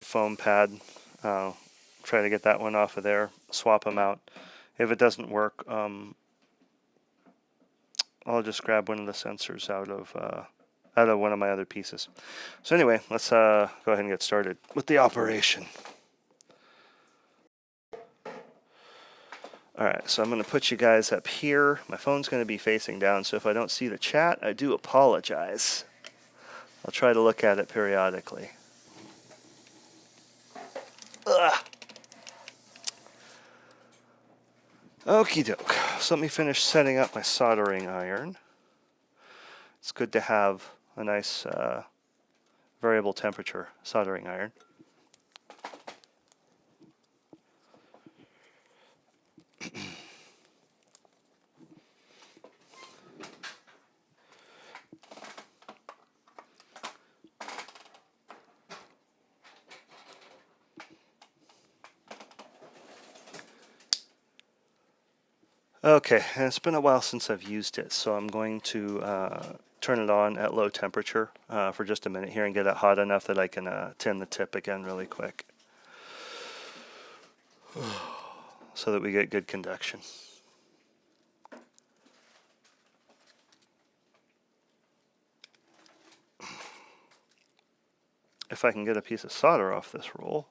foam pad. Try to get that one off of there, swap them out. If it doesn't work, I'll just grab one of the sensors out of one of my other pieces. So anyway, let's go ahead and get started with the operation. Alright, so I'm going to put you guys up here. My phone's going to be facing down, so if I don't see the chat, I do apologize. I'll try to look at it periodically. Ugh. Okie doke. So let me finish setting up my soldering iron. It's good to have a nice variable temperature soldering iron. Okay, and it's been a while since I've used it, so I'm going to turn it on at low temperature for just a minute here and get it hot enough that I can tin the tip again really quick so that we get good conduction. If I can get a piece of solder off this roll.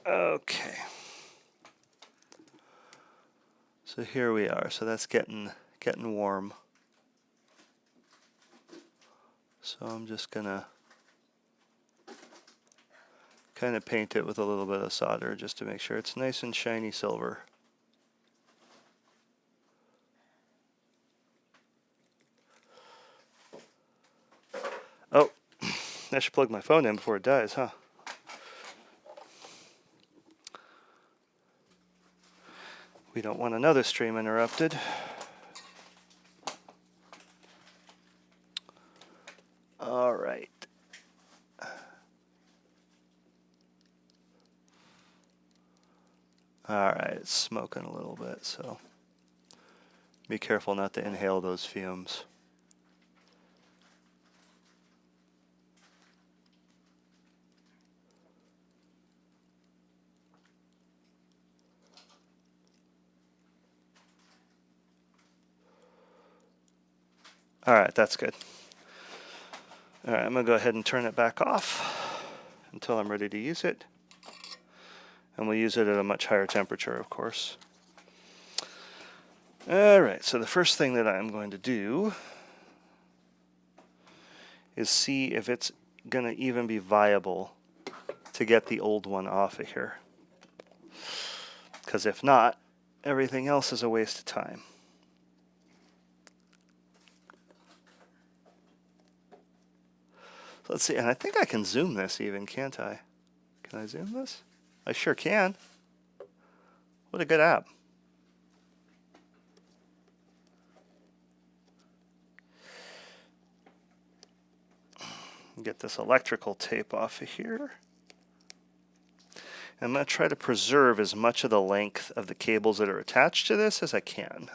Okay. So here we are. So that's getting warm. So I'm just gonna kind of paint it with a little bit of solder just to make sure it's nice and shiny silver. Oh, I should plug my phone in before it dies, huh? We don't want another stream interrupted. All right. All right, it's smoking a little bit, so be careful not to inhale those fumes. All right, that's good. All right, I'm going to go ahead and turn it back off until I'm ready to use it. And we'll use it at a much higher temperature, of course. All right, so the first thing that I'm going to do is see if it's going to even be viable to get the old one off of here. Because if not, everything else is a waste of time. Let's see, and I think I can zoom this even, can't I? Can I zoom this? I sure can. What a good app. Get this electrical tape off of here. I'm going to try to preserve as much of the length of the cables that are attached to this as I can.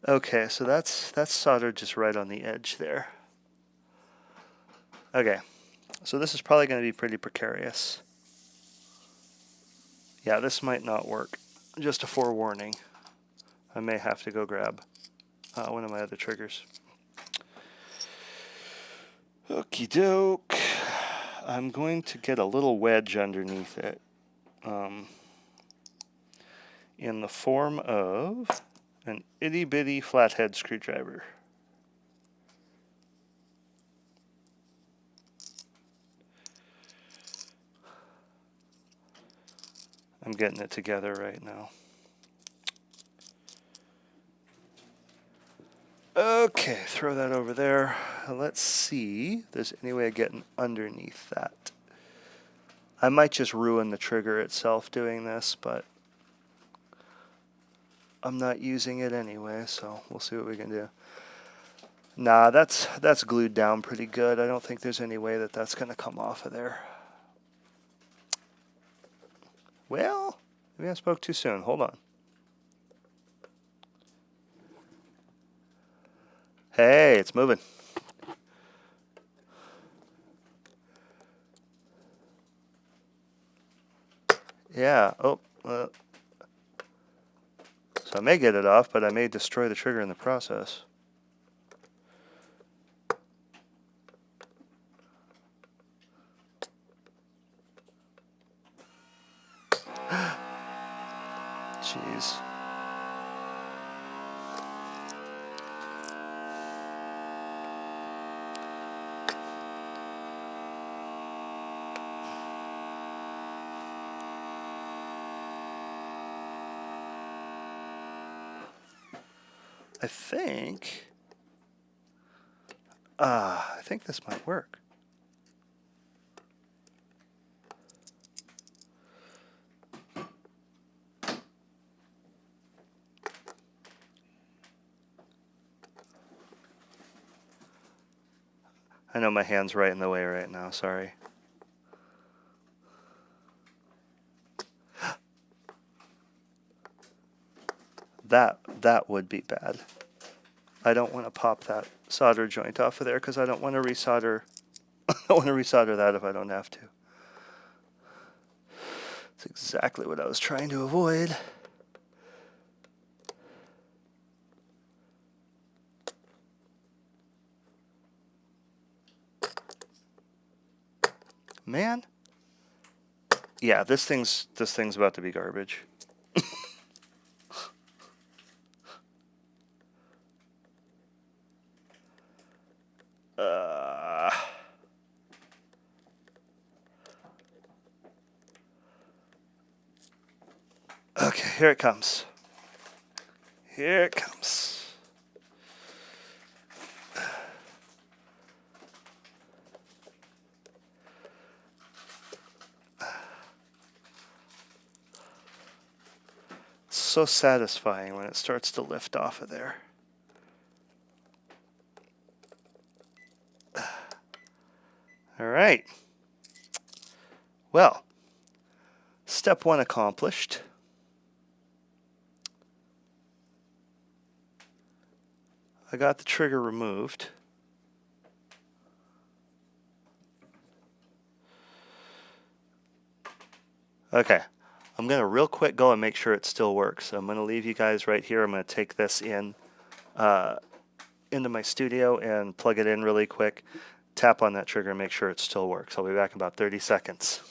Okay, so that's soldered just right on the edge there. Okay, so this is probably going to be pretty precarious. Yeah, this might not work. Just a forewarning. I may have to go grab one of my other triggers. Okie doke. I'm going to get a little wedge underneath it in the form of an itty bitty flathead screwdriver. I'm getting it together right now. Okay, throw that over there. Let's see if there's any way of getting underneath that. I might just ruin the trigger itself doing this, but I'm not using it anyway, so we'll see what we can do. Nah, that's glued down pretty good. I don't think there's any way that that's going to come off of there. Well, maybe I spoke too soon. Hold on. Hey, it's moving. Yeah. Oh. So I may get it off, but I may destroy the trigger in the process. Jeez. I think this might work. I know my hand's right in the way right now, sorry. That would be bad. I don't want to pop that solder joint off of there because I don't want to resolder. I don't want to resolder that if I don't have to. That's exactly what I was trying to avoid. Man. Yeah, this thing's about to be garbage. Okay, here it comes. Here it comes. It's so satisfying when it starts to lift off of there. All right. Well, step one accomplished. I got the trigger removed. Okay, I'm going to real quick go and make sure it still works. So I'm going to leave you guys right here. I'm going to take this in into my studio and plug it in really quick. Tap on that trigger and make sure it still works. I'll be back in about 30 seconds.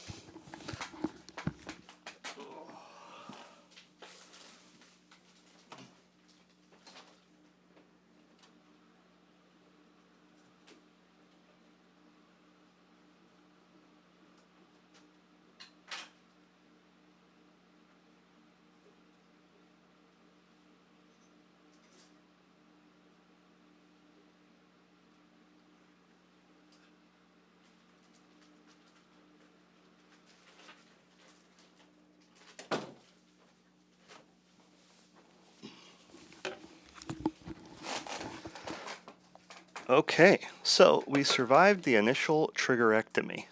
Okay, so we survived the initial triggerectomy.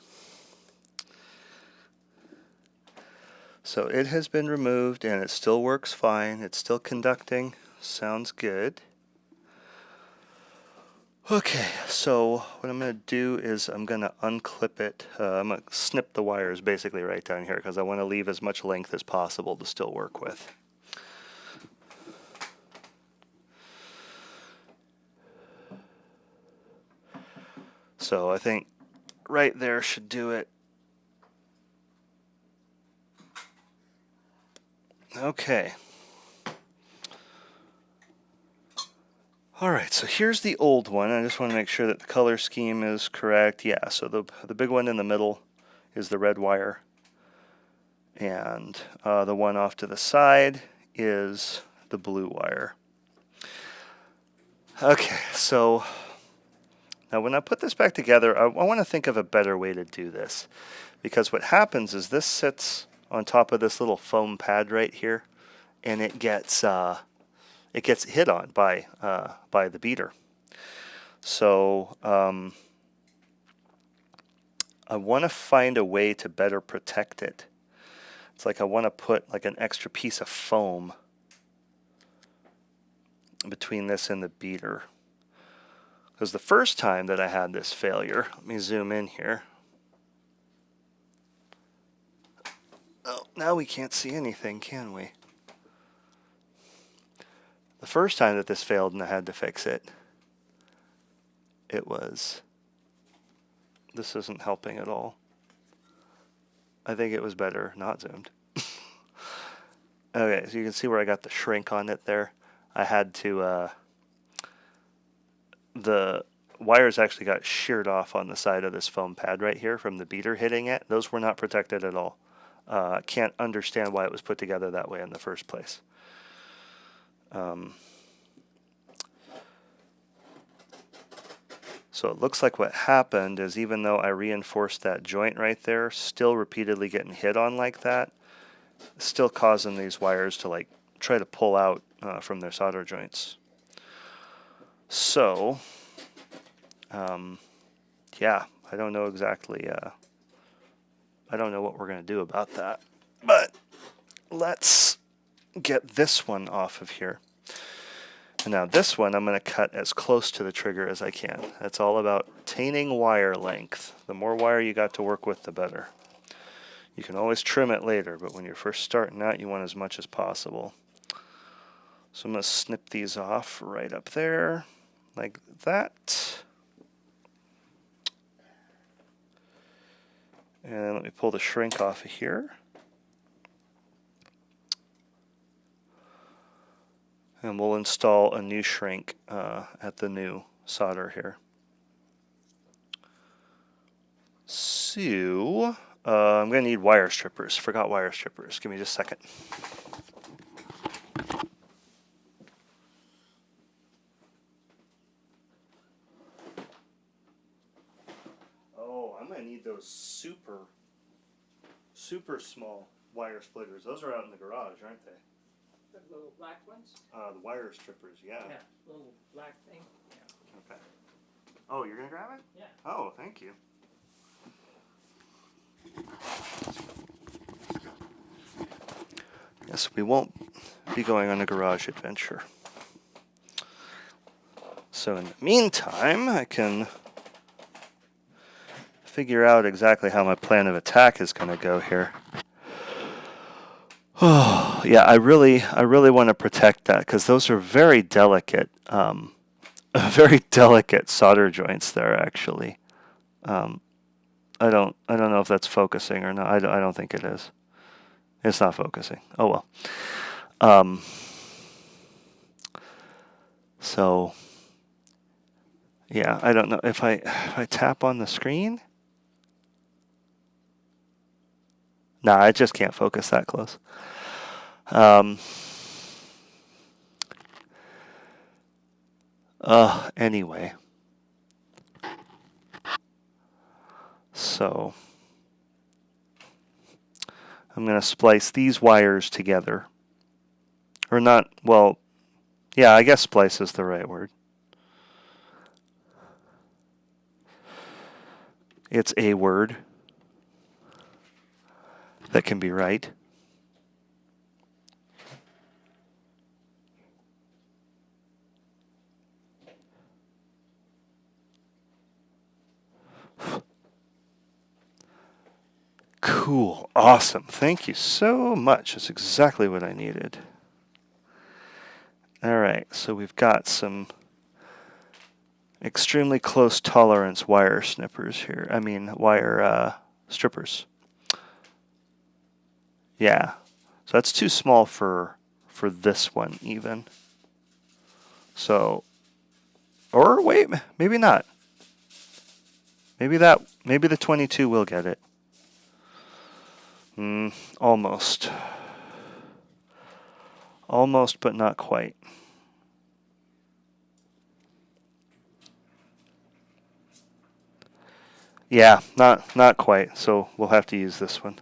So it has been removed and it still works fine. It's still conducting. Sounds good. Okay, so what I'm going to do is I'm going to unclip it. I'm going to snip the wires basically right down here because I want to leave as much length as possible to still work with. So I think right there should do it. Okay. All right, so here's the old one. I just want to make sure that the color scheme is correct. Yeah, so the big one in the middle is the red wire. And the one off to the side is the blue wire. Okay, so now when I put this back together, I want to think of a better way to do this. Because what happens is this sits on top of this little foam pad right here, and it gets hit on by the beater. So I want to find a way to better protect it. It's like I want to put like an extra piece of foam between this and the beater. Because the first time that I had this failure, let me zoom in here. Oh, now we can't see anything, can we? The first time that this failed and I had to fix it, this isn't helping at all. I think it was better not zoomed. Okay, so you can see where I got the shrink on it there. I had to, the wires actually got sheared off on the side of this foam pad right here from the beater hitting it. Those were not protected at all. Can't understand why it was put together that way in the first place. So it looks like what happened is even though I reinforced that joint right there, still repeatedly getting hit on like that, still causing these wires to like try to pull out from their solder joints. So, yeah, I don't know exactly, I don't know what we're going to do about that. But let's get this one off of here. And now this one I'm going to cut as close to the trigger as I can. That's all about retaining wire length. The more wire you got to work with, the better. You can always trim it later, but when you're first starting out, you want as much as possible. So I'm going to snip these off right up there, like that. And let me pull the shrink off of here. And we'll install a new shrink at the new solder here. So, I'm going to need wire strippers. Forgot wire strippers. Give me just a second. Oh, I'm going to need those super small wire splitters. Those are out in the garage, aren't they? The little black ones? The wire strippers, yeah. Yeah, little black thing. Yeah. Okay. Oh, you're going to grab it? Yeah. Oh, thank you. Yes, we won't be going on a garage adventure. So in the meantime, I can figure out exactly how my plan of attack is going to go here. Oh, yeah, I really want to protect that because those are very delicate solder joints there actually. I don't know if that's focusing or not. I don't think it is. It's not focusing. Oh well. So yeah, I don't know if I tap on the screen. Nah, I just can't focus that close. Anyway. So I'm going to splice these wires together. Or not, well, yeah, I guess splice is the right word. It's a word that can be right. Cool. Awesome. Thank you so much. That's exactly what I needed. All right. So we've got some extremely close tolerance wire snippers here. I mean, wire strippers. Yeah, so that's too small for this one even. So, or wait, maybe not. Maybe the 22 will get it. Almost. Almost, but not quite. Yeah, not quite. So we'll have to use this one.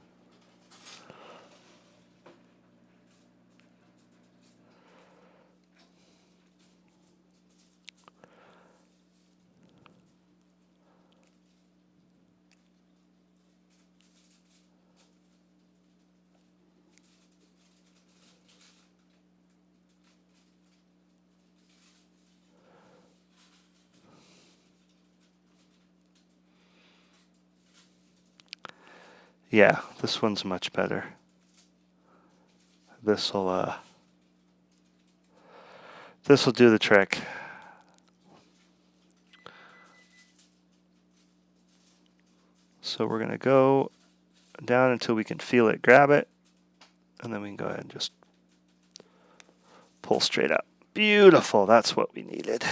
Yeah, this one's much better. This'll do the trick. So we're gonna go down until we can feel it, grab it, and then we can go ahead and just pull straight up. Beautiful, that's what we needed.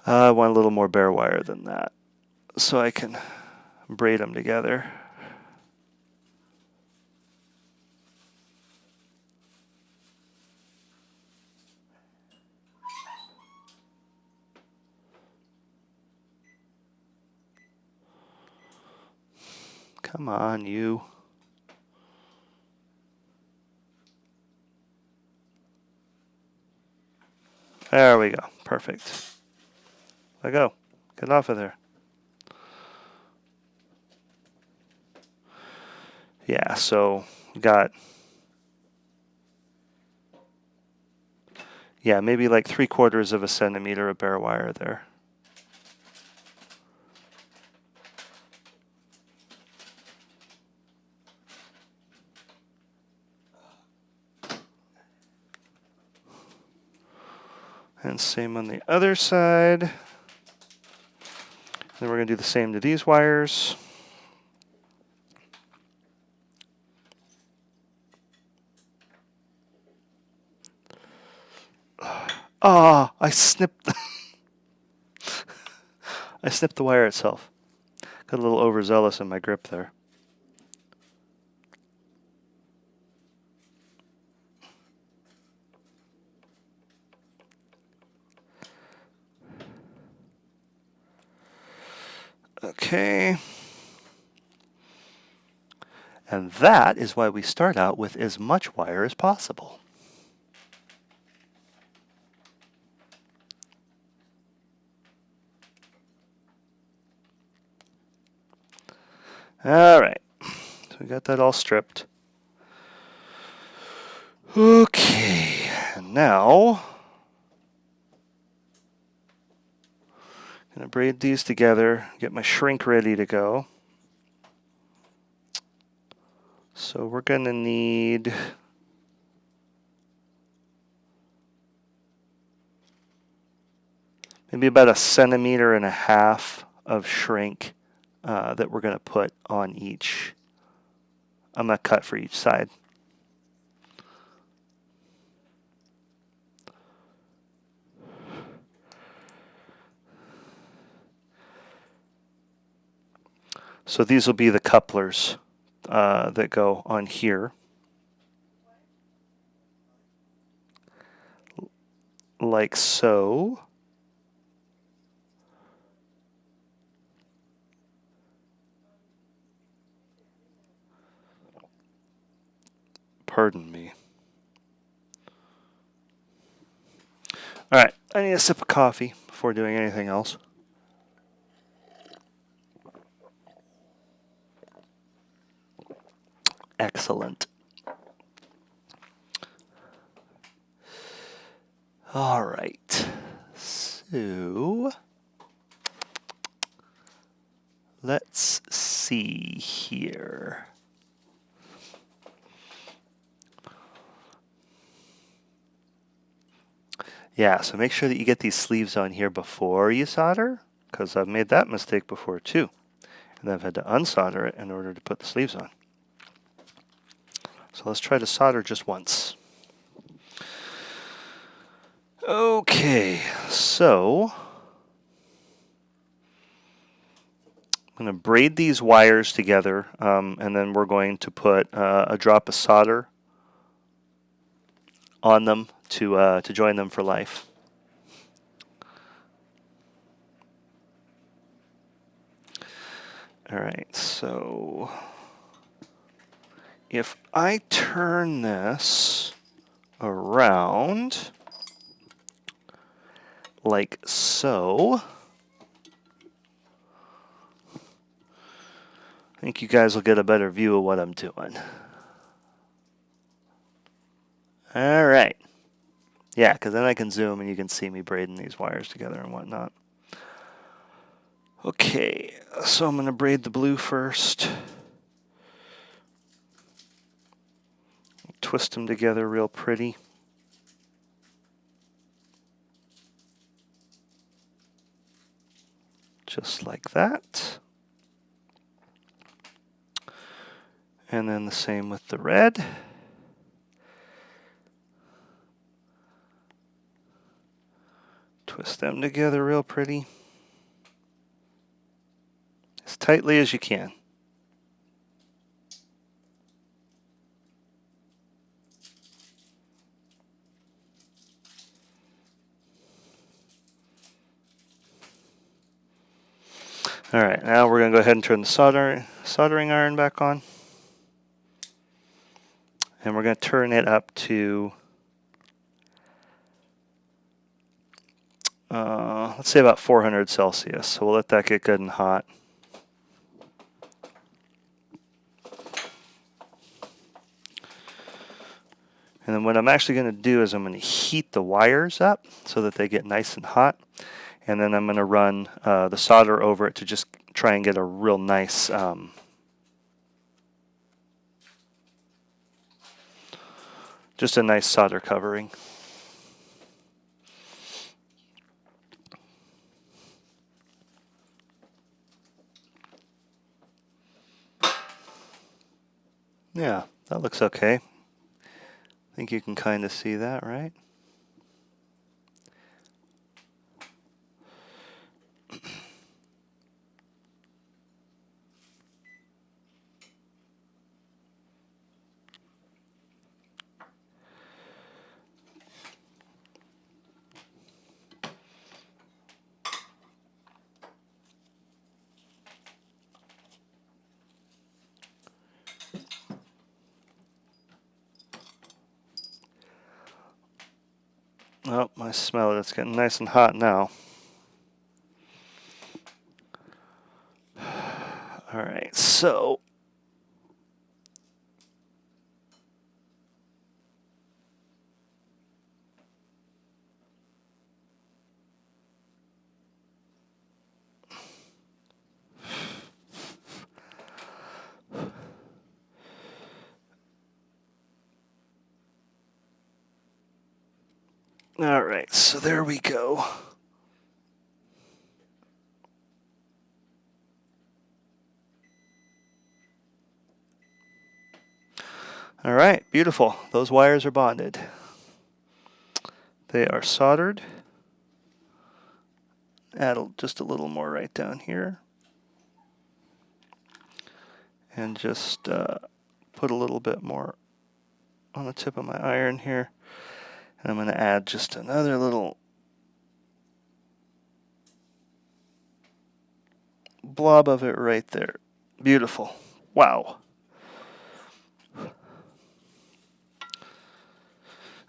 I want a little more bare wire than that, so I can braid them together. Come on, you. There we go. Perfect. Let go. Get off of there. Yeah, so got, yeah, maybe like 3/4 of a centimeter of bare wire there. And same on the other side. Then we're going to do the same to these wires. Ah, I snipped I snipped the wire itself. Got a little overzealous in my grip there. Okay. And that is why we start out with as much wire as possible. All right. So we got that all stripped. Okay. And now I'm going to braid these together, get my shrink ready to go. So we're going to need maybe about 1.5 centimeters of shrink that we're going to put on each. I'm going to cut for each side. So these will be the couplers that go on here. Like so. Pardon me. All right, I need a sip of coffee before doing anything else. Excellent. All right. So let's see here. Yeah, so make sure that you get these sleeves on here before you solder, because I've made that mistake before too. And I've had to unsolder it in order to put the sleeves on. So let's try to solder just once. Okay, so I'm going to braid these wires together, and then we're going to put a drop of solder on them to join them for life. All right, so if I turn this around like so, I think you guys will get a better view of what I'm doing. All right. Yeah, because then I can zoom and you can see me braiding these wires together and whatnot. Okay, so I'm going to braid the blue first. Twist them together real pretty. Just like that. And then the same with the red. Twist them together real pretty. As tightly as you can. All right, now we're going to go ahead and turn the soldering iron back on. And we're going to turn it up to, let's say about 400 Celsius. So we'll let that get good and hot. And then what I'm actually going to do is I'm going to heat the wires up so that they get nice and hot. And then I'm going to run the solder over it to just try and get a real nice just a nice solder covering. Yeah, that looks okay. I think you can kind of see that, right? Oh, I smell it. It's getting nice and hot now. All right, so all right, so there we go. All right, beautiful. Those wires are bonded. They are soldered. Add just a little more right down here. And just put a little bit more on the tip of my iron here. And I'm going to add just another little blob of it right there. Beautiful. Wow.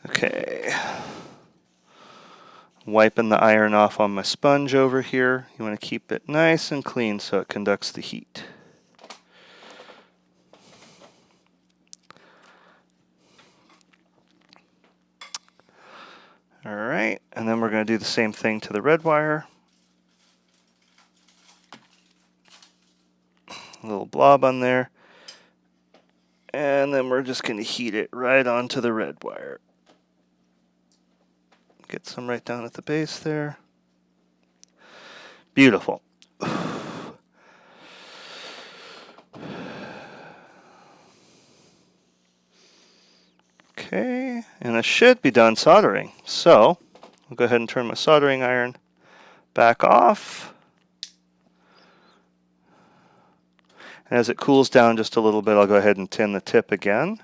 Okay. Wiping the iron off on my sponge over here. You want to keep it nice and clean so it conducts the heat. All right, and then we're going to do the same thing to the red wire. A little blob on there. And then we're just going to heat it right onto the red wire. Get Get some right down at the base there. Beautiful. Okay, and I should be done soldering. So I'll go ahead and turn my soldering iron back off. And as it cools down just a little bit, I'll go ahead and tin the tip again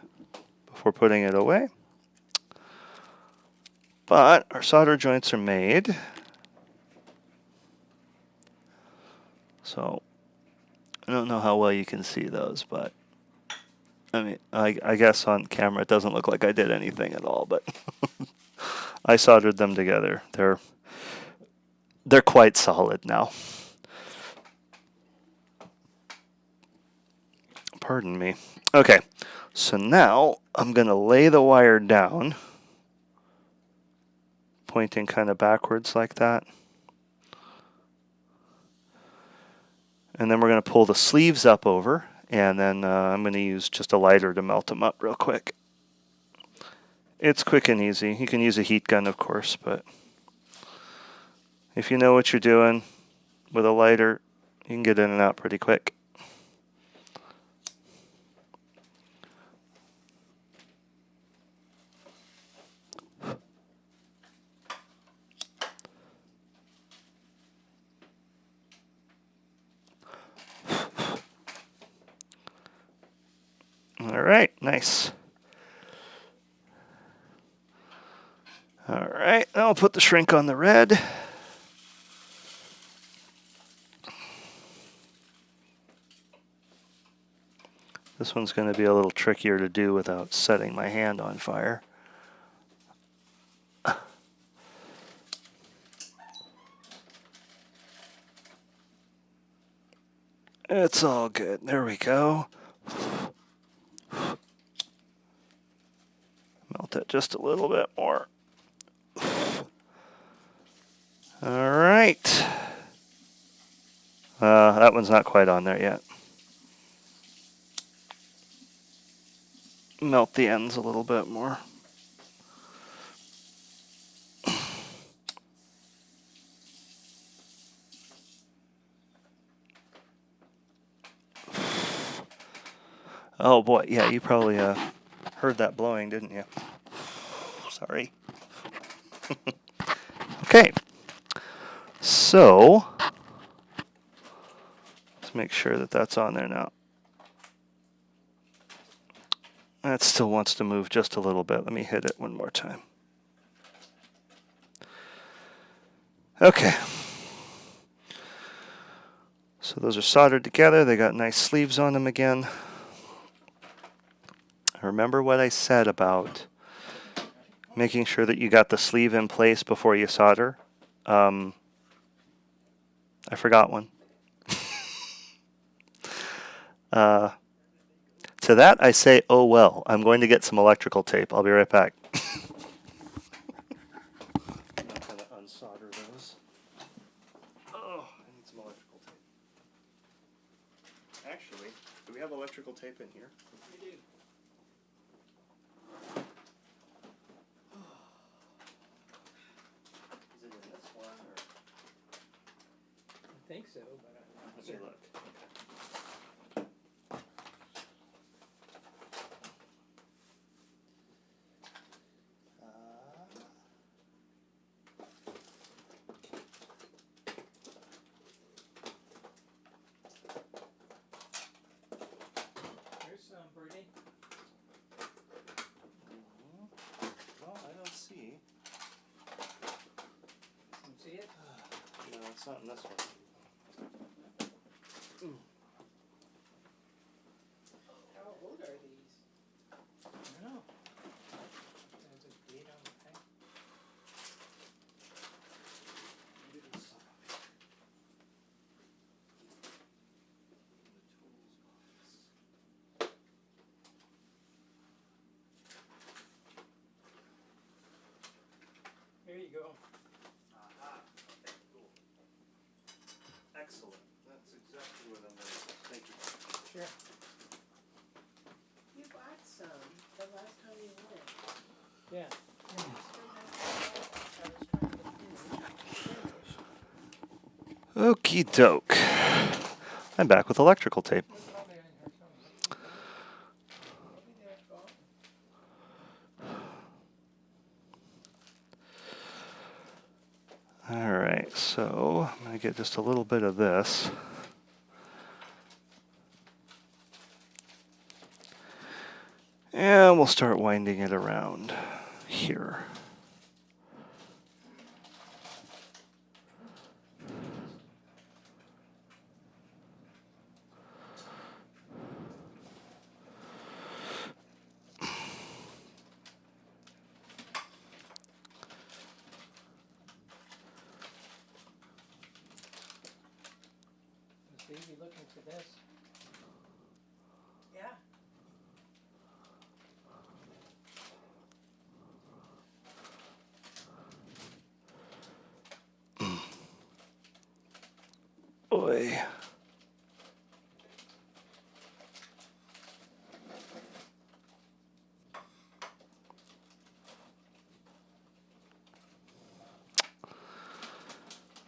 before putting it away. But our solder joints are made. So I don't know how well you can see those, but I mean, I guess on camera it doesn't look like I did anything at all, but I soldered them together. They're quite solid now. Pardon me. Okay, so now I'm going to lay the wire down, pointing kind of backwards like that. And then we're going to pull the sleeves up over, and then I'm going to use just a lighter to melt them up real quick. It's quick and easy. You can use a heat gun, of course, but if you know what you're doing with a lighter, you can get in and out pretty quick. All right, nice. All right, now I'll put the shrink on the red. This one's going to be a little trickier to do without setting my hand on fire. It's all good. There we go. Melt it just a little bit more. All right. That one's not quite on there yet. Melt the ends a little bit more. Oh boy, yeah, you probably heard that blowing, didn't you? Sorry. Okay, so let's make sure that that's on there now. That still wants to move just a little bit. Let me hit it one more time. Okay. So those are soldered together. They got nice sleeves on them again. Remember what I said about making sure that you got the sleeve in place before you solder? I forgot one. To that I say, oh well, I'm going to get some electrical tape. I'll be right back. I'm not going to unsolder those. Oh, I need some electrical tape. Actually, do we have electrical tape in here? We do. Is it in this one? Or? I think so, but I'm not Let me certain. look. Here's some, Brittany. Well, I don't see. You see it? No, it's not in this one. How old are these? I don't know. There's a date on the thing. There you go. Aha. Okay, cool. Excellent. That's exactly what I'm going to say. Thank you. Sure. You bought some the last time you went. Yeah. Still have some left? I was Okie doke. I'm back with electrical tape. Where's all the in here? Maybe they're gone. Alright, so I'm going to get just a little bit of this. And we'll start winding it around here. Is Davey looking for this? Yeah. Oy.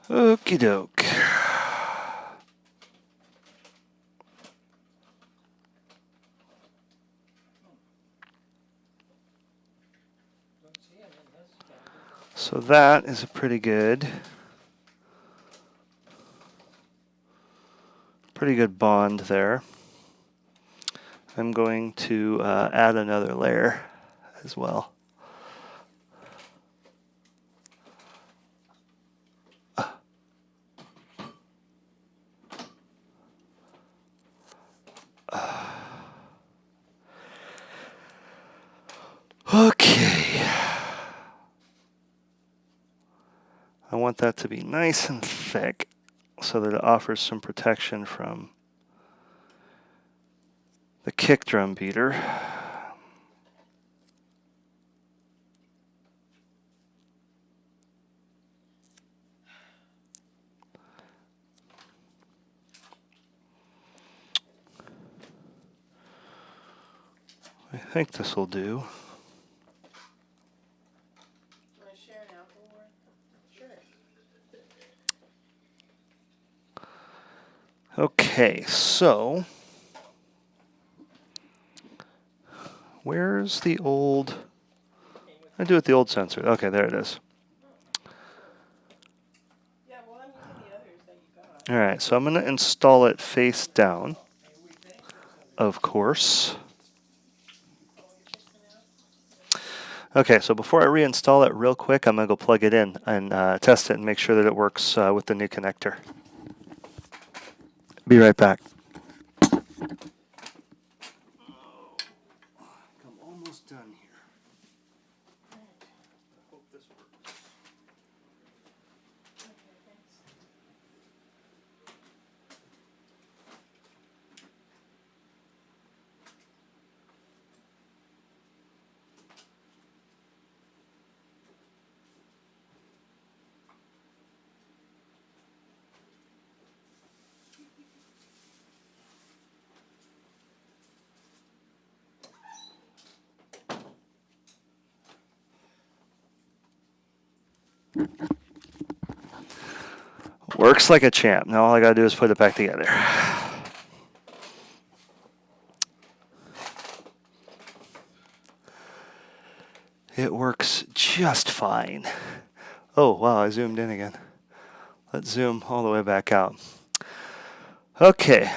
Okie doke. Don't see him in this category. So that is a pretty good bond there. I'm going to add another layer as well. Okay. I want that to be nice and thick so that it offers some protection from the kick drum beater. I think this will do. Want to share an apple or? Sure. Okay, so where's the old? I do it the old sensor. Okay, there it is. Yeah, well, I'm using the others that you got. All right, so I'm going to install it face down, of course. Oh, you're fixing it up? Okay, so before I reinstall it real quick, I'm going to go plug it in and test it and make sure that it works with the new connector. Be right back. I'm almost done here. I hope this works. Okay, thanks. Works like a champ. Now all I got to do is put it back together. It works just fine. Oh, wow, I zoomed in again. Let's zoom all the way back out. Okay,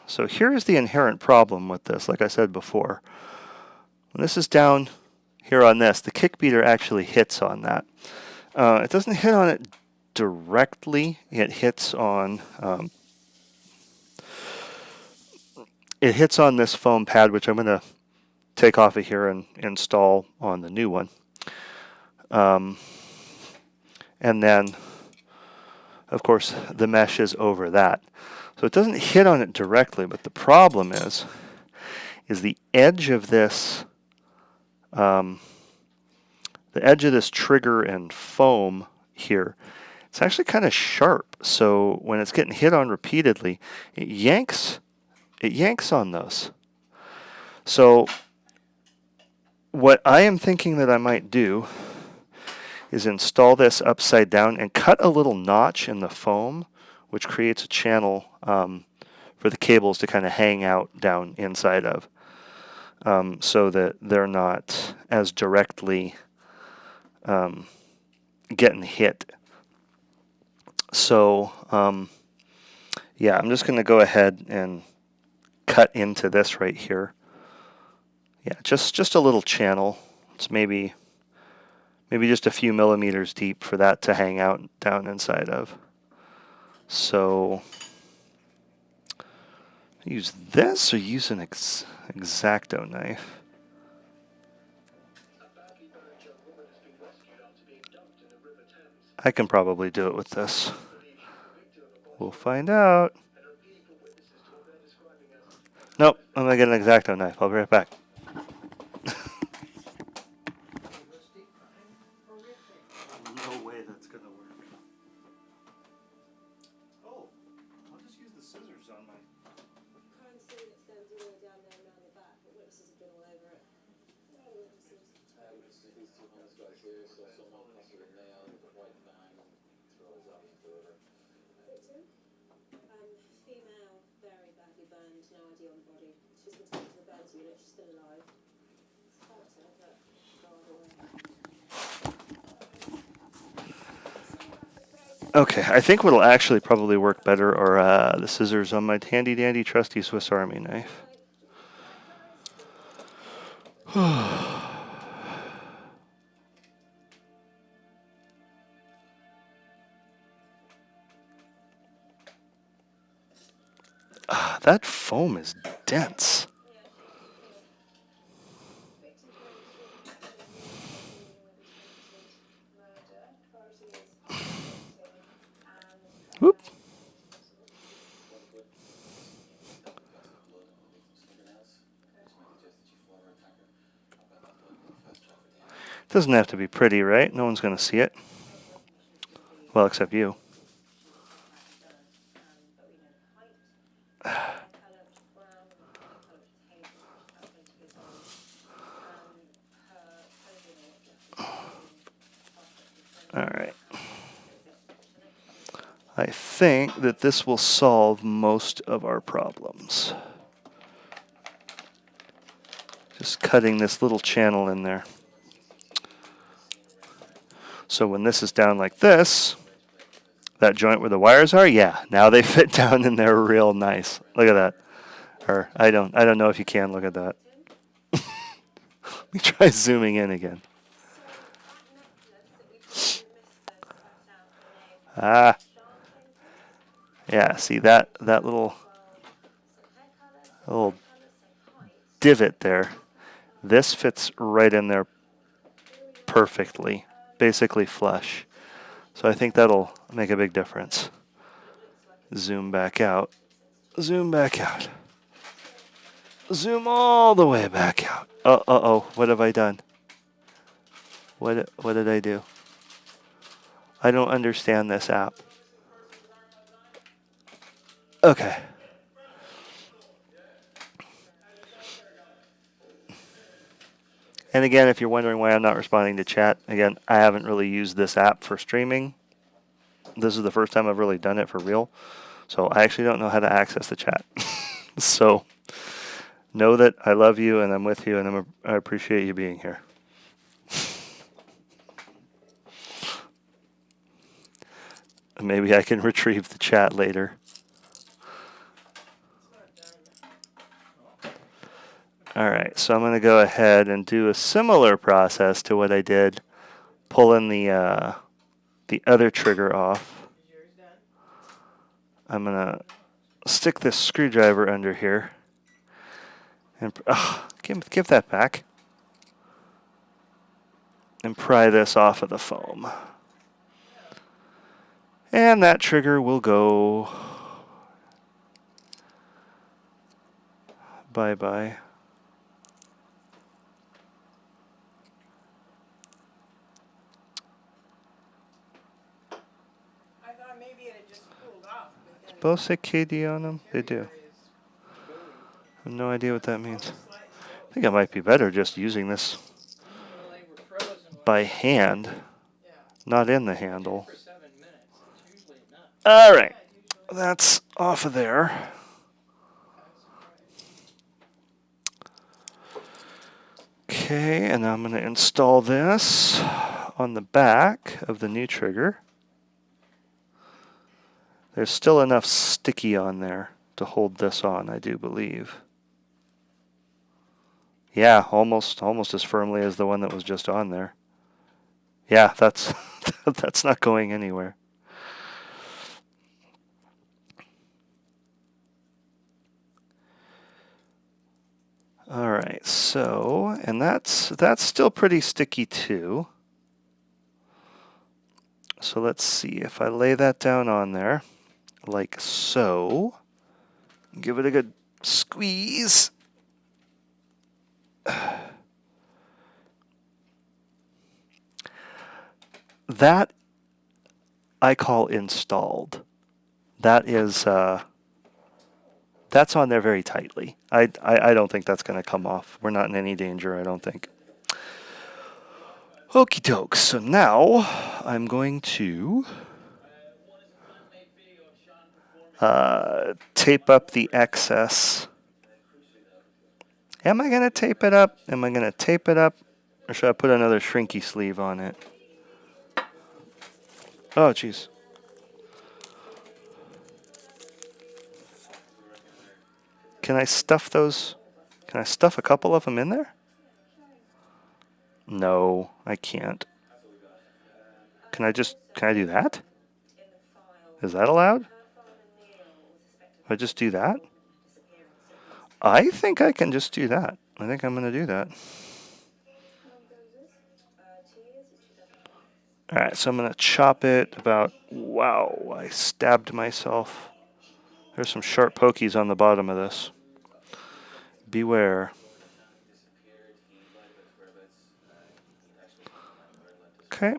so here's the inherent problem with this, like I said before. When this is down here on this, the kick beater actually hits on that. It doesn't hit on it directly. It hits on this foam pad, which I'm going to take off of here and install on the new one. And then, of course, the mesh is over that. So it doesn't hit on it directly, but the problem is the edge of this, trigger and foam here, it's actually kind of sharp. So when it's getting hit on repeatedly, it yanks on those. So what I am thinking that I might do is install this upside down and cut a little notch in the foam which creates a channel for the cables to kind of hang out down inside of, so that they're not as directly getting hit. So yeah, I'm just going to go ahead and cut into this right here. Yeah, just a little channel. It's maybe just a few millimeters deep for that to hang out down inside of. So use this or use an X-Acto knife? I can probably do it with this. We'll find out. Nope, I'm gonna get an X-Acto knife. I'll be right back. No way that's gonna work. Oh, I'll just use the scissors on my. Can't see it extends all the way down there and around the back, but witnesses have been all over it. Female, very badly burned, no idea on the body. She's been taken to the burns unit, she's still alive. It's hurt her, but far away. Okay, I think what'll actually probably work better are the scissors on my handy dandy trusty Swiss Army knife. That foam is dense. Whoop. Doesn't have to be pretty, right? No one's going to see it. Well, except you. All right. I think that this will solve most of our problems. Just cutting this little channel in there. So when this is down like this, that joint where the wires are, yeah, now they fit down in there real nice. Look at that. Or I don't know if you can look at that. Let me try zooming in again. Ah. Yeah, see that little divot there. This fits right in there perfectly, basically flush. So I think that'll make a big difference. Zoom back out. Zoom back out. Zoom all the way back out. Uh-oh, what have I done? What did I do? I don't understand this app. Okay. And again, if you're wondering why I'm not responding to chat, again, I haven't really used this app for streaming. This is the first time I've really done it for real. So I actually don't know how to access the chat. So know that I love you and I'm with you and I appreciate you being here. Maybe I can retrieve the chat later. All right, so I'm going to go ahead and do a similar process to what I did, pulling the other trigger off. I'm going to stick this screwdriver under here and give that back and pry this off of the foam. And that trigger will go bye-bye. I thought maybe it had just cooled off. But then Both say KD on them? They do. here it is. I have no idea what that means. I think it might be better just using this Well, they were frozen when by hand, yeah. not in the handle. For 7 minutes. It's usually enough. All right. that's off of there. Okay, and I'm going to install this on the back of the new trigger. There's still enough sticky on there to hold this on, I do believe. Yeah, almost as firmly as the one that was just on there. Yeah, that's that's not going anywhere. All right, so, and that's still pretty sticky too. So let's see if I lay that down on there like so. Give it a good squeeze. That I call installed. That is that's on there very tightly. I don't think that's going to come off. We're not in any danger, I don't think. Okie doke. So now I'm going to tape up the excess. Am I going to tape it up? Am I going to tape it up? Or should I put another shrinky sleeve on it? Oh, jeez. Can I stuff those? Can I stuff a couple of them in there? No, I can't. Can I do that? Is that allowed? If I just do that? I think I can just do that. I think I'm going to do that. All right, so I'm going to chop it about, wow, I stabbed myself. There's some sharp pokies on the bottom of this. Beware. Okay.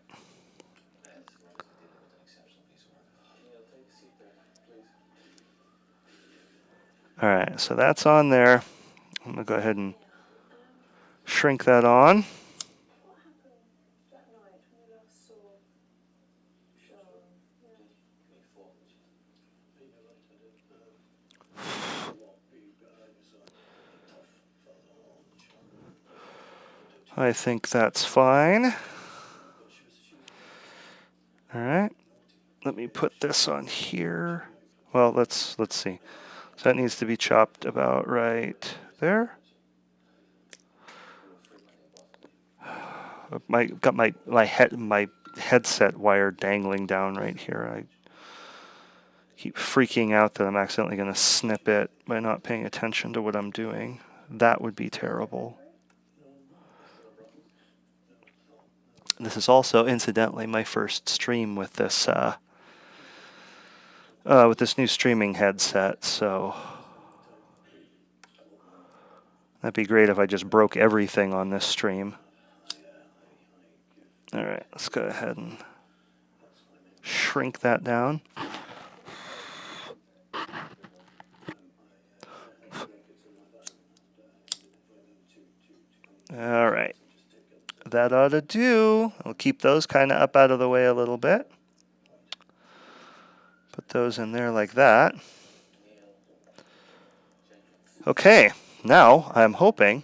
All right, so that's on there. I'm going to go ahead and shrink that on. I think that's fine. All right. Let me put this on here. Well, let's see. So that needs to be chopped about right there. Got my headset wire dangling down right here. I keep freaking out that I'm accidentally going to snip it by not paying attention to what I'm doing. That would be terrible. This is also, incidentally, my first stream with this new streaming headset, so that'd be great if I just broke everything on this stream. All right, let's go ahead and shrink that down. All right. That ought to do. I'll keep those kind of up out of the way a little bit. Put those in there like that. Okay, now I'm hoping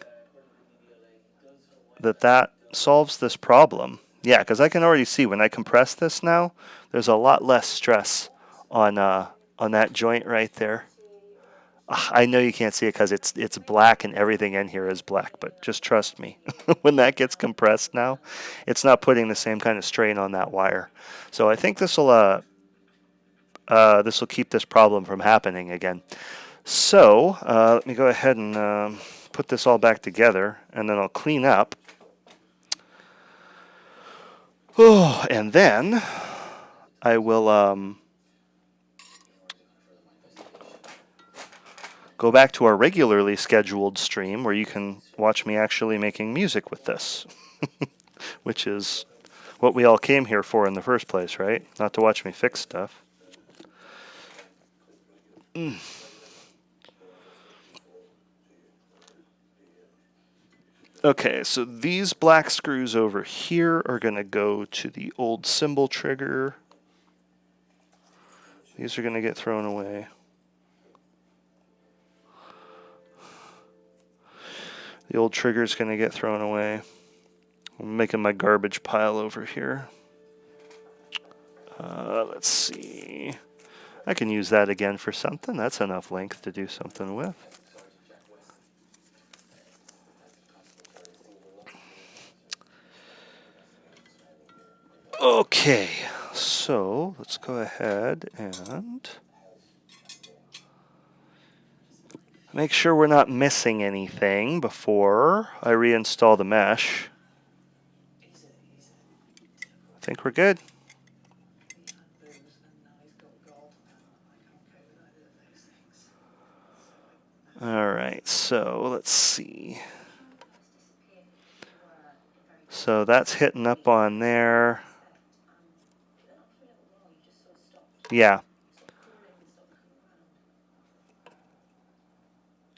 that solves this problem. Yeah, because I can already see when I compress this now, there's a lot less stress on that joint right there. I know you can't see it because it's black and everything in here is black, but just trust me. When that gets compressed now, it's not putting the same kind of strain on that wire. So I think this will keep this problem from happening again. So let me go ahead and put this all back together, and then I'll clean up. Oh, and then I will go back to our regularly scheduled stream where you can watch me actually making music with this, which is what we all came here for in the first place, right? Not to watch me fix stuff. Okay, so these black screws over here are going to go to the old cymbal trigger. These are going to get thrown away. The old trigger's going to get thrown away. I'm making my garbage pile over here. Let's see. I can use that again for something. That's enough length to do something with. Okay, so let's go ahead and make sure we're not missing anything before I reinstall the mesh. I think we're good. All right, so let's see. So that's hitting up on there. Yeah.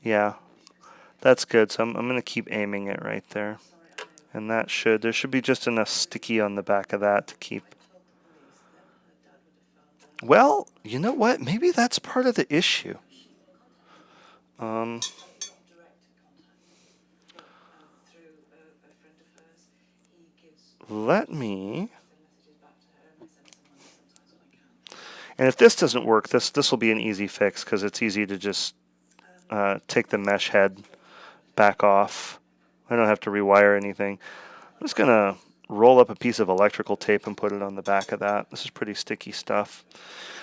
Yeah. That's good. So I'm going to keep aiming it right there. And there should be just enough sticky on the back of that to keep. Well, you know what? Maybe that's part of the issue. Let me. And if this doesn't work, this will be an easy fix because it's easy to just take the mesh head back off. I don't have to rewire anything. I'm just going to roll up a piece of electrical tape and put it on the back of that. This is pretty sticky stuff.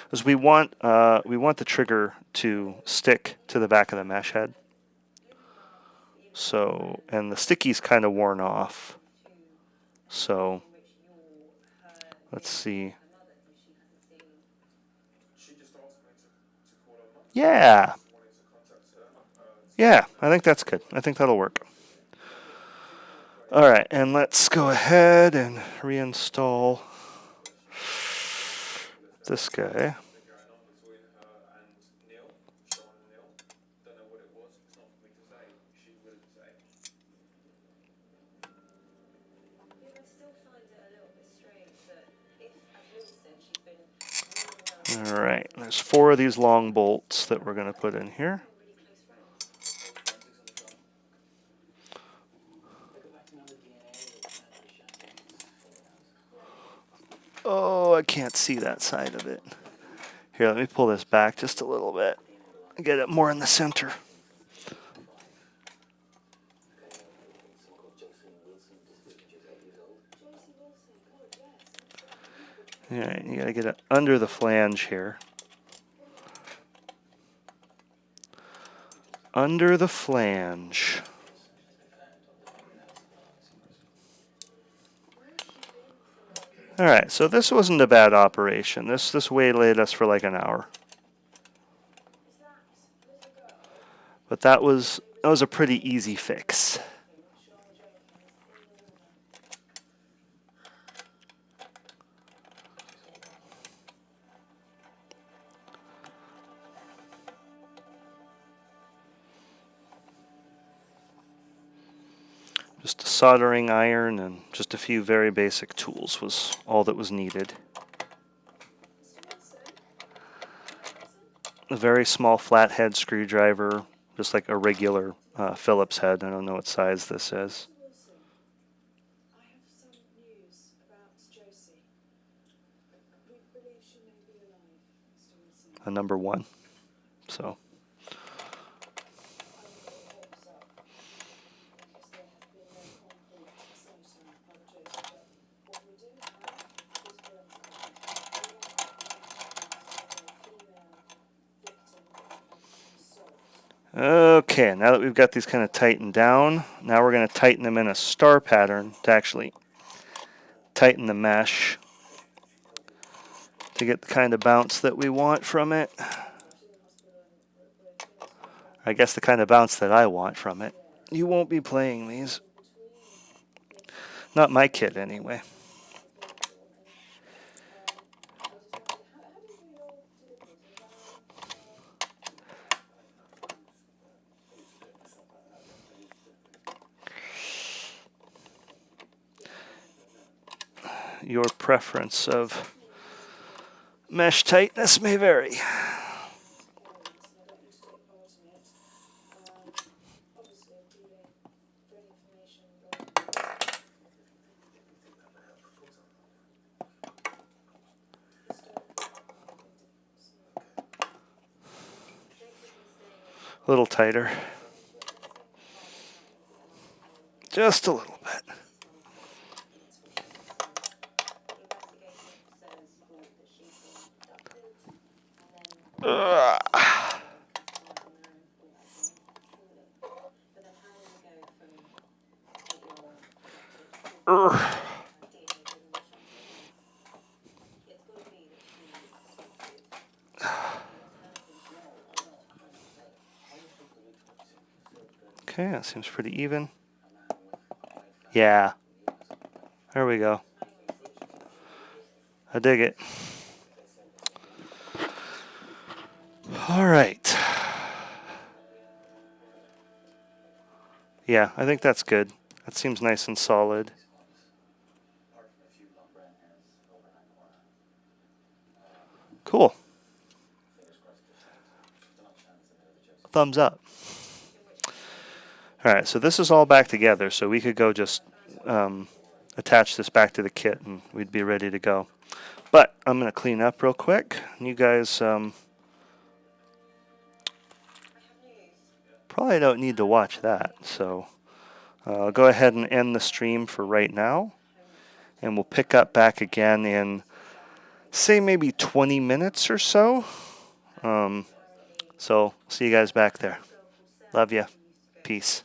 Because we want the trigger to stick to the back of the mesh head. So, and the sticky's kind of worn off. So, let's see. Yeah. Yeah, I think that's good. I think that'll work. All right, and let's go ahead and reinstall this guy. All right, there's 4 of these long bolts that we're going to put in here. Oh, I can't see that side of it. Here, let me pull this back just a little bit and get it more in the center. All right, you got to get it under the flange here. Under the flange. All right, so this wasn't a bad operation. This waylaid us for like an hour. But that was a pretty easy fix. Just a soldering iron and just a few very basic tools was all that was needed. A very small flathead screwdriver, just like a regular Phillips head. I don't know what size this is. I have some news about Josie. We believe she may be alive, Mr. Wilson. A number 1. So. Okay, now that we've got these kind of tightened down, now we're going to tighten them in a star pattern to actually tighten the mesh to get the kind of bounce that we want from it. I guess the kind of bounce that I want from it. You won't be playing these. Not my kit, anyway. Your preference of Mesh tightness may vary. and I don't need to take part in it. Obviously appealing for any information regarding A little tighter. Just a little bit. Ugh. Ugh. Okay, that seems pretty even. Yeah. There we go. I dig it. All right. Yeah, I think that's good. That seems nice and solid. Cool. Thumbs up. All right, so this is all back together, so we could go just attach this back to the kit and we'd be ready to go. But I'm going to clean up real quick. And you guys probably don't need to watch that, so I'll go ahead and end the stream for right now. And we'll pick up back again in, say, maybe 20 minutes or so. So see you guys back there. Love ya. Peace.